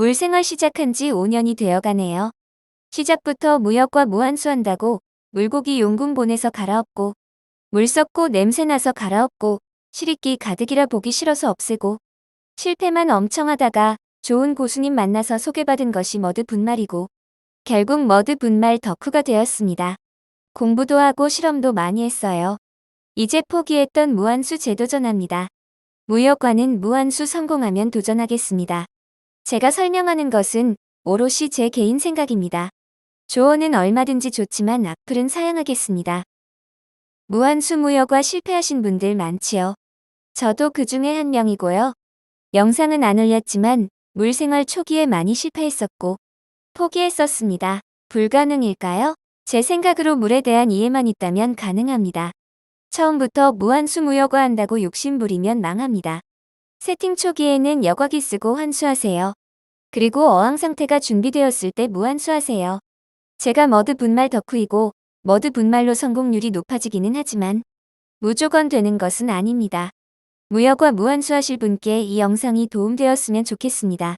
물생활 시작한 지 5년이 되어가네요. 시작부터 무역과 무한수한다고 물고기 용군 보내서 갈아엎고 물 썩고 냄새나서 갈아엎고 실익기 가득이라 보기 싫어서 없애고 실패만 엄청 하다가 좋은 고수님 만나서 소개받은 것이 머드 분말이고 결국 머드 분말 덕후가 되었습니다. 공부도 하고 실험도 많이 했어요. 이제 포기했던 무한수 재도전합니다. 무역과는 무한수 성공하면 도전하겠습니다. 제가 설명하는 것은 오롯이 제 개인 생각입니다. 조언은 얼마든지 좋지만 악플은 사양하겠습니다. 무한수 무역과 실패하신 분들 많지요. 저도 그 중에 한 명이고요. 영상은 안 올렸지만 물생활 초기에 많이 실패했었고 포기했었습니다. 불가능일까요? 제 생각으로 물에 대한 이해만 있다면 가능합니다. 처음부터 무한수 무역화 한다고 욕심부리면 망합니다. 세팅 초기에는 여과기 쓰고 환수하세요. 그리고 어항 상태가 준비되었을 때 무한수하세요. 제가 머드 분말 덕후이고 머드 분말로 성공률이 높아지기는 하지만 무조건 되는 것은 아닙니다. 무역과 무한수하실 분께 이 영상이 도움되었으면 좋겠습니다.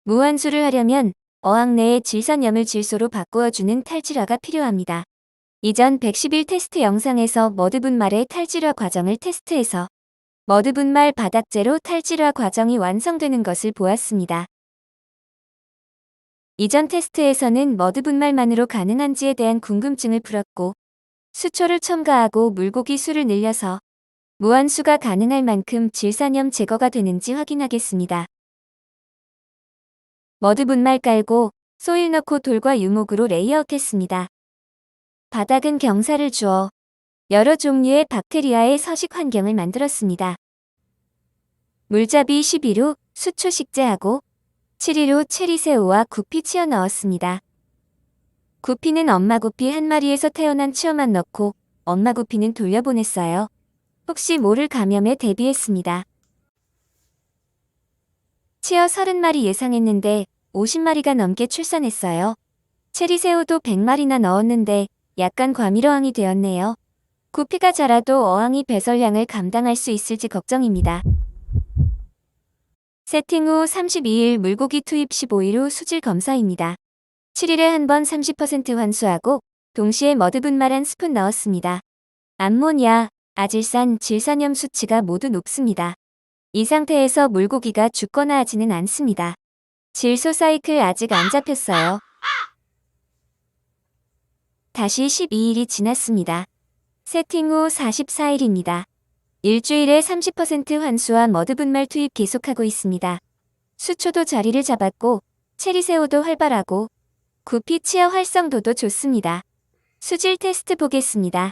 무한수를 하려면 어항 내의 질산염을 질소로 바꾸어주는 탈질화가 필요합니다. 이전 111 테스트 영상에서 머드 분말의 탈질화 과정을 테스트해서 머드 분말 바닥재로 탈질화 과정이 완성되는 것을 보았습니다. 이전 테스트에서는 머드 분말만으로 가능한지에 대한 궁금증을 풀었고 수초를 첨가하고 물고기 수를 늘려서 무한수가 가능할 만큼 질산염 제거가 되는지 확인하겠습니다. 머드 분말 깔고 소일 넣고 돌과 유목으로 레이아웃했습니다. 바닥은 경사를 주어 여러 종류의 박테리아의 서식 환경을 만들었습니다. 물잡이 11호 수초 식재하고 7일호 체리새우와 구피 치어 넣었습니다. 구피는 엄마 구피 한 마리에서 태어난 치어만 넣고 엄마 구피는 돌려보냈어요. 혹시 모를 감염에 대비했습니다. 치어 30마리 예상했는데 50마리가 넘게 출산했어요. 체리새우도 100마리나 넣었는데 약간 과밀어항이 되었네요. 구피가 자라도 어항이 배설량을 감당할 수 있을지 걱정입니다. 세팅 후 32일 물고기 투입 15일 후 수질 검사입니다. 7일에 한 번 30% 환수하고 동시에 머드 분말 1스푼 넣었습니다. 암모니아, 아질산, 질산염 수치가 모두 높습니다. 이 상태에서 물고기가 죽거나 하지는 않습니다. 질소 사이클 아직 안 잡혔어요. 다시 12일이 지났습니다. 세팅 후 44일입니다. 일주일에 30% 환수와 머드 분말 투입 계속하고 있습니다. 수초도 자리를 잡았고 체리새우도 활발하고 구피 치어 활성도도 좋습니다. 수질 테스트 보겠습니다.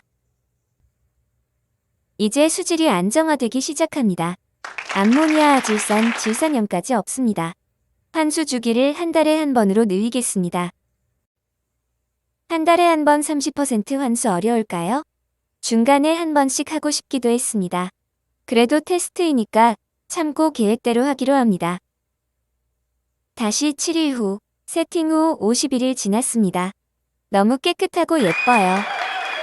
이제 수질이 안정화되기 시작합니다. 암모니아, 아질산, 질산염까지 없습니다. 환수 주기를 한 달에 한 번으로 늘리겠습니다. 한 달에 한 번 30% 환수 어려울까요? 중간에 한 번씩 하고 싶기도 했습니다. 그래도 테스트이니까 참고 계획대로 하기로 합니다. 다시 7일 후, 세팅 후 51일 지났습니다. 너무 깨끗하고 예뻐요.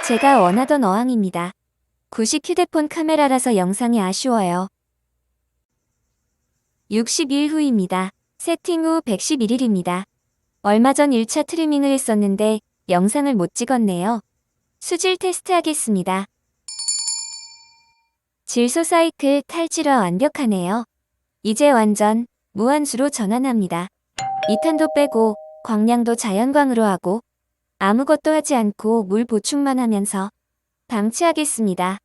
제가 원하던 어항입니다. 구식 휴대폰 카메라라서 영상이 아쉬워요. 60일 후입니다. 세팅 후 111일입니다. 얼마 전 1차 트리밍을 했었는데 영상을 못 찍었네요. 수질 테스트 하겠습니다. 질소 사이클 탈질화 완벽하네요. 이제 완전 무한수로 전환합니다. 2탄도 빼고 광량도 자연광으로 하고 아무것도 하지 않고 물 보충만 하면서 방치하겠습니다.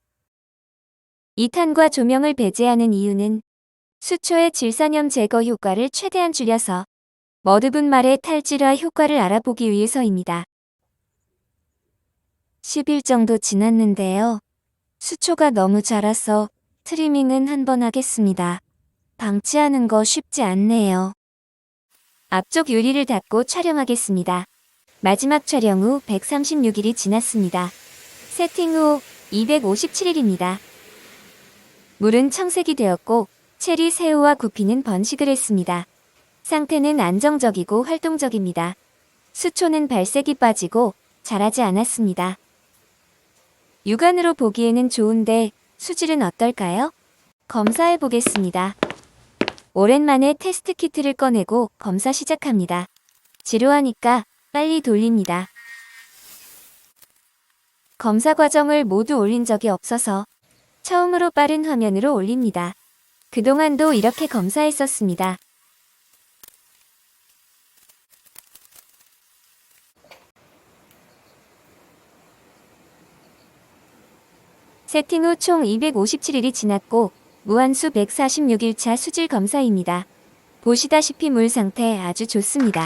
2탄과 조명을 배제하는 이유는 수초의 질산염 제거 효과를 최대한 줄여서 머드 분말의 탈질화 효과를 알아보기 위해서입니다. 10일 정도 지났는데요. 수초가 너무 자라서 트리밍은 한 번 하겠습니다. 방치하는 거 쉽지 않네요. 앞쪽 유리를 닫고 촬영하겠습니다. 마지막 촬영 후 136일이 지났습니다. 세팅 후 257일입니다. 물은 청색이 되었고 체리 새우와 구피는 번식을 했습니다. 상태는 안정적이고 활동적입니다. 수초는 발색이 빠지고 자라지 않았습니다. 육안으로 보기에는 좋은데 수질은 어떨까요? 검사해 보겠습니다. 오랜만에 테스트 키트를 꺼내고 검사 시작합니다. 지루하니까 빨리 돌립니다. 검사 과정을 모두 올린 적이 없어서 처음으로 빠른 화면으로 올립니다. 그동안도 이렇게 검사했었습니다. 세팅 후 총 257일이 지났고 무한수 146일차 수질 검사입니다. 보시다시피 물 상태 아주 좋습니다.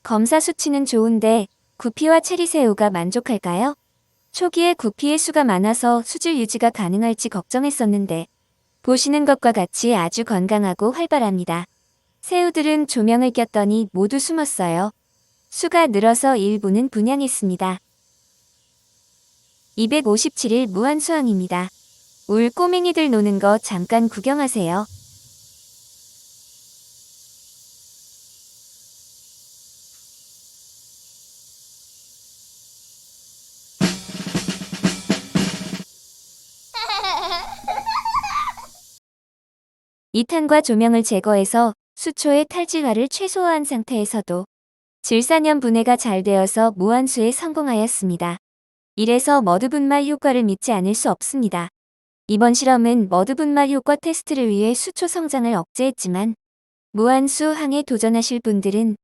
검사 수치는 좋은데 구피와 체리새우가 만족할까요? 초기에 구피의 수가 많아서 수질 유지가 가능할지 걱정했었는데 보시는 것과 같이 아주 건강하고 활발합니다. 새우들은 조명을 꼈더니 모두 숨었어요. 수가 늘어서 일부는 분양했습니다. 257일 무한수황입니다. 울 꼬맹이들 노는 거 잠깐 구경하세요. 이탄과 조명을 제거해서 수초의 탈질화를 최소화한 상태에서도 질산염 분해가 잘 되어서 무한수에 성공하였습니다. 이래서 머드분말 효과를 믿지 않을 수 없습니다. 이번 실험은 머드분말 효과 테스트를 위해 수초 성장을 억제했지만 무한수 항에 도전하실 분들은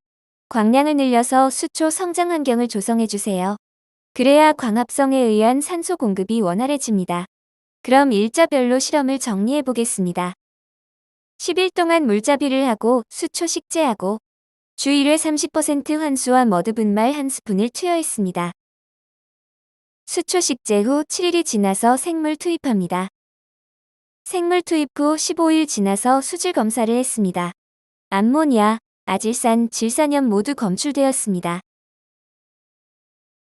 광량을 늘려서 수초 성장 환경을 조성해주세요. 그래야 광합성에 의한 산소 공급이 원활해집니다. 그럼 일자별로 실험을 정리해보겠습니다. 10일 동안 물잡이를 하고 수초 식재하고 주 1회 30% 환수와 머드분말 1스푼을 투여했습니다. 수초 식재 후 7일이 지나서 생물 투입합니다. 생물 투입 후 15일 지나서 수질 검사를 했습니다. 암모니아, 아질산, 질산염 모두 검출되었습니다.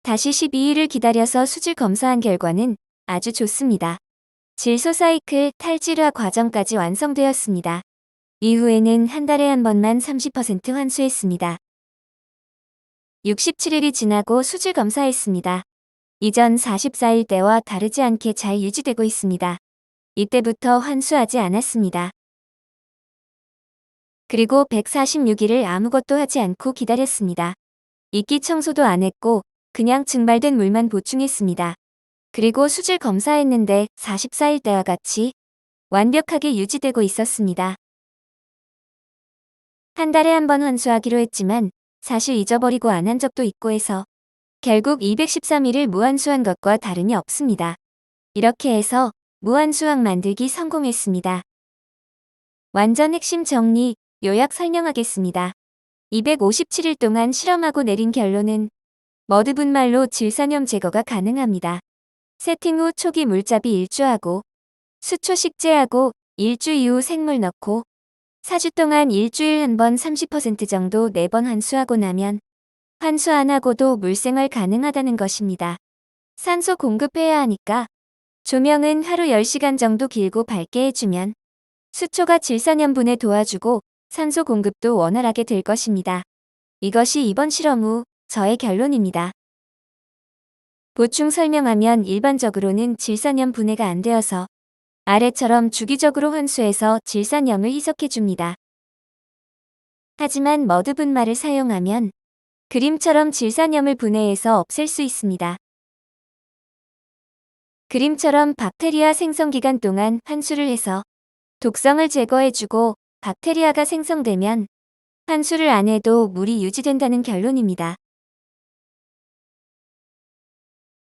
다시 12일을 기다려서 수질 검사한 결과는 아주 좋습니다. 질소 사이클 탈질화 과정까지 완성되었습니다. 이후에는 한 달에 한 번만 30% 환수했습니다. 67일이 지나고 수질 검사했습니다. 이전 44일 때와 다르지 않게 잘 유지되고 있습니다. 이때부터 환수하지 않았습니다. 그리고 146일을 아무것도 하지 않고 기다렸습니다. 이끼 청소도 안 했고 그냥 증발된 물만 보충했습니다. 그리고 수질 검사했는데 44일 때와 같이 완벽하게 유지되고 있었습니다. 한 달에 한 번 환수하기로 했지만 사실 잊어버리고 안 한 적도 있고 해서 결국 213일을 무한수한 것과 다름이 없습니다. 이렇게 해서 무한수학 만들기 성공했습니다. 완전 핵심 정리, 요약 설명하겠습니다. 257일 동안 실험하고 내린 결론은 머드분말로 질산염 제거가 가능합니다. 세팅 후 초기 물잡이 일주하고 수초 식재하고 일주 이후 생물 넣고 4주 동안 일주일 한 번 30% 정도 4번 환수하고 나면 환수 안 하고도 물생활 가능하다는 것입니다. 산소 공급해야 하니까 조명은 하루 10시간 정도 길고 밝게 해주면 수초가 질산염 분해 도와주고 산소 공급도 원활하게 될 것입니다. 이것이 이번 실험 후 저의 결론입니다. 보충 설명하면 일반적으로는 질산염 분해가 안 되어서 아래처럼 주기적으로 환수해서 질산염을 희석해줍니다. 하지만 머드분말을 사용하면 그림처럼 질산염을 분해해서 없앨 수 있습니다. 그림처럼 박테리아 생성 기간 동안 환수를 해서 독성을 제거해주고 박테리아가 생성되면 환수를 안 해도 물이 유지된다는 결론입니다.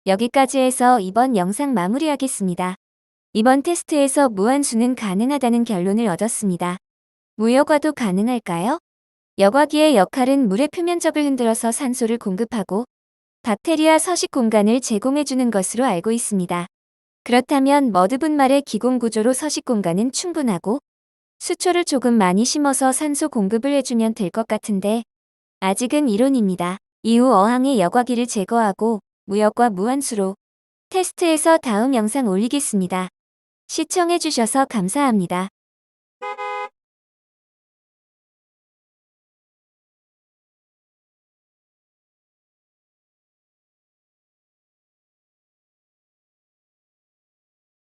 여기까지 해서 이번 영상 마무리하겠습니다. 이번 테스트에서 무한수는 가능하다는 결론을 얻었습니다. 무여과도 가능할까요? 여과기의 역할은 물의 표면적을 흔들어서 산소를 공급하고 박테리아 서식 공간을 제공해주는 것으로 알고 있습니다. 그렇다면 머드분말의 기공 구조로 서식 공간은 충분하고 수초를 조금 많이 심어서 산소 공급을 해주면 될 것 같은데 아직은 이론입니다. 이후 어항의 여과기를 제거하고 무역과 무한수로 테스트해서 다음 영상 올리겠습니다. 시청해주셔서 감사합니다.